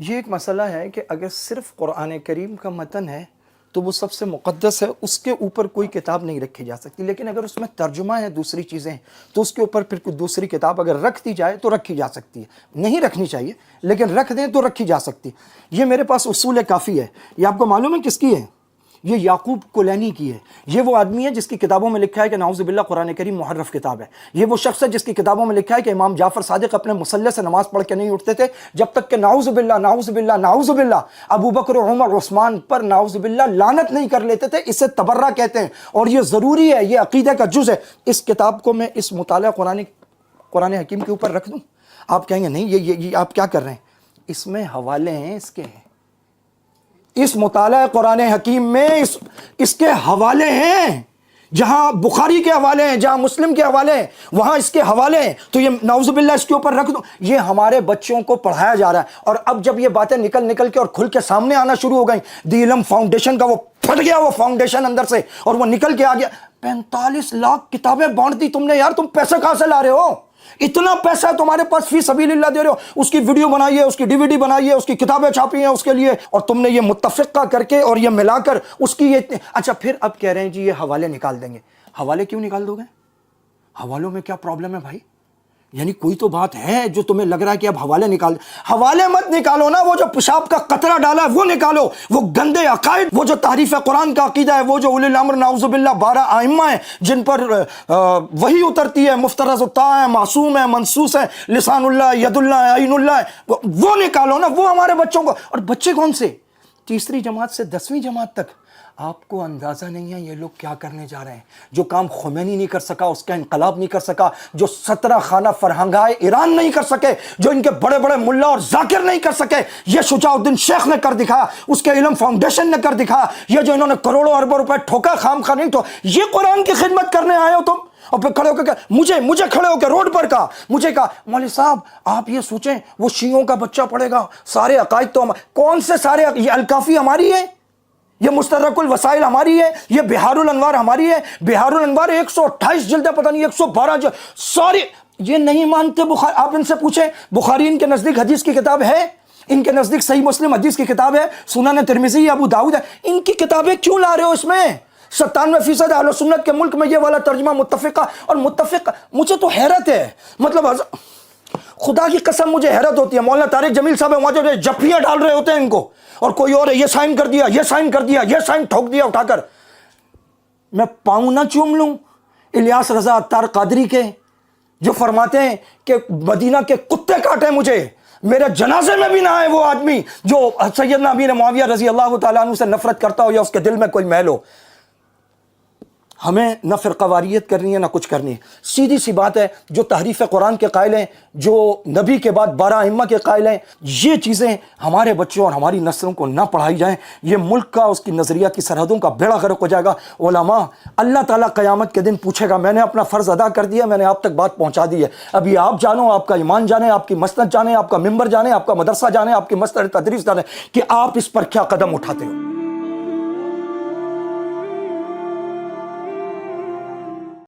یہ ایک مسئلہ ہے کہ اگر صرف قرآن کریم کا متن ہے تو وہ سب سے مقدس ہے، اس کے اوپر کوئی کتاب نہیں رکھی جا سکتی، لیکن اگر اس میں ترجمہ ہے دوسری چیزیں تو اس کے اوپر پھر کوئی دوسری کتاب اگر رکھ دی جائے تو رکھی جا سکتی ہے، نہیں رکھنی چاہیے لیکن رکھ دیں تو رکھی جا سکتی۔ یہ میرے پاس اصول کافی ہے، یہ آپ کو معلوم ہے کس کی ہے؟ یہ یعقوب کلینی کی ہے۔ یہ وہ آدمی ہے جس کی کتابوں میں لکھا ہے کہ نعوذ باللہ قرآن کریم محرف کتاب ہے۔ یہ وہ شخص ہے جس کی کتابوں میں لکھا ہے کہ امام جعفر صادق اپنے مصلی سے نماز پڑھ کے نہیں اٹھتے تھے جب تک کہ نعوذ باللہ نعوذ باللہ نعوذ باللہ ابو بکر عمر عثمان پر نعوذ باللہ لعنت نہیں کر لیتے تھے۔ اسے تبرہ کہتے ہیں اور یہ ضروری ہے، یہ عقیدہ کا جز ہے۔ اس کتاب کو میں اس مطالعہ قرآن حکیم کے اوپر رکھ دوں؟ آپ کہیں گے نہیں یہ آپ کیا کر رہے ہیں؟ اس میں حوالے ہیں اس کے ہیں، اس مطالعہ قرآن حکیم میں اس کے حوالے ہیں، جہاں بخاری کے حوالے ہیں، جہاں مسلم کے حوالے ہیں، وہاں اس کے حوالے ہیں۔ تو یہ نعوذ باللہ اس کے اوپر رکھ دو، یہ ہمارے بچوں کو پڑھایا جا رہا ہے۔ اور اب جب یہ باتیں نکل کے اور کھل کے سامنے آنا شروع ہو گئیں، دی علم فاؤنڈیشن کا وہ پھٹ گیا، وہ فاؤنڈیشن اندر سے، اور وہ نکل کے آ گیا۔ 45 لاکھ کتابیں بانٹ دی تم نے، یار تم پیسے کہاں سے لا رہے ہو؟ اتنا پیسہ تمہارے پاس فی سبیل اللہ دے رہے ہو، اس کی ویڈیو بنائیے، اس کی DVD بنائیے، اس کی کتابیں چھاپی ہیں اس کے لیے، اور تم نے یہ متفقہ کر کے اور یہ ملا کر اس کی یہ اچھا پھر اب کہہ رہے ہیں جی یہ حوالے نکال دیں گے۔ حوالے کیوں نکال دو گے؟ حوالوں میں کیا پرابلم ہے بھائی؟ یعنی کوئی تو بات ہے جو تمہیں لگ رہا ہے کہ اب حوالے نکال حوالے مت نکالو نا، وہ جو پیشاب کا قطرہ ڈالا ہے وہ نکالو، وہ گندے عقائد، وہ جو تعریف قرآن کا عقیدہ ہے، وہ جو اولی الامر نعوذ باللہ 12 ائمہ ہیں جن پر وحی اترتی ہے، مفترض الطاع ہے، معصوم ہے، منصوص ہے، لسان اللہ، ید اللہ، عین اللہ ہے، وہ نکالو نا۔ وہ ہمارے بچوں کو، اور بچے کون سے؟ تیسری جماعت سے 10ویں جماعت تک۔ آپ کو اندازہ نہیں ہے یہ لوگ کیا کرنے جا رہے ہیں۔ جو کام خمینی نہیں کر سکا، اس کا انقلاب نہیں کر سکا، جو 17 خانہ فرہنگائے ایران نہیں کر سکے، جو ان کے بڑے بڑے ملا اور ذاکر نہیں کر سکے، یہ شجاع الدین شیخ نے کر دکھایا، اس کے علم فاؤنڈیشن نے کر دکھایا۔ یہ جو انہوں نے کروڑوں اربوں روپے ٹھوکا خام خواہ نہیں، تو یہ قرآن کی خدمت کرنے آئے ہو تم؟ اور پھر کھڑے ہو کے مجھے کھڑے ہو کے روڈ پر کہا، مجھے کہا مولوی صاحب آپ یہ سوچیں وہ شیعوں کا بچہ پڑھے گا، سارے عقائد تو کون سے سارے؟ یہ الکافی ہماری ہے، یہ مستدرک الوسائل ہماری ہے، یہ بہار الانوار ہماری ہے۔ بہار الانوار 128 جلدیں، پتہ نہیں 112 جلد، ساری یہ نہیں مانتے بخاری۔ آپ ان سے پوچھیں بخاری ان کے نزدیک حدیث کی کتاب ہے، ان کے نزدیک صحیح مسلم حدیث کی کتاب ہے، سنن ترمذی، ابو داؤد ہے، ان کی کتابیں کیوں لا رہے ہو اس میں؟ 97% اہل سنت کے ملک میں یہ والا ترجمہ متفقہ اور متفق۔ مجھے تو حیرت ہے، مطلب خدا کی قسم مجھے حیرت ہوتی ہے۔ مولانا طارق جمیل صاحب وہاں جو جفیاں ڈال رہے ہوتے ہیں ان کو، اور کوئی اور ہے یہ سائن کر دیا، یہ سائن کر دیا، یہ سائن ٹھوک دیا اٹھا کر، میں پاؤں نہ چوم لوں الیاس رضا عطار قادری کے، جو فرماتے ہیں کہ مدینہ کے کتے کاٹے مجھے، میرے جنازے میں بھی نہ آئے وہ آدمی جو سیدنا امیر معاویہ رضی اللہ تعالیٰ عنہ سے نفرت کرتا ہو یا اس کے دل میں کوئی میل ہو۔ ہمیں نہ فرقہ واریت کرنی ہے نہ کچھ کرنی ہے، سیدھی سی بات ہے۔ جو تحریف قرآن کے قائل ہیں، جو نبی کے بعد 12 ائمہ کے قائل ہیں، یہ چیزیں ہمارے بچوں اور ہماری نسلوں کو نہ پڑھائی جائیں، یہ ملک کا، اس کی نظریاتی سرحدوں کا بیڑا غرق ہو جائے گا۔ علماء، اللہ تعالیٰ قیامت کے دن پوچھے گا میں نے اپنا فرض ادا کر دیا، میں نے آپ تک بات پہنچا دی ہے، ابھی آپ جانو، آپ کا ایمان جانے، آپ کی مسند جانے، آپ کا ممبر جانے، آپ کا مدرسہ جانے، آپ کی مسند تدریس جانے کہ آپ اس پر کیا قدم اٹھاتے ہو۔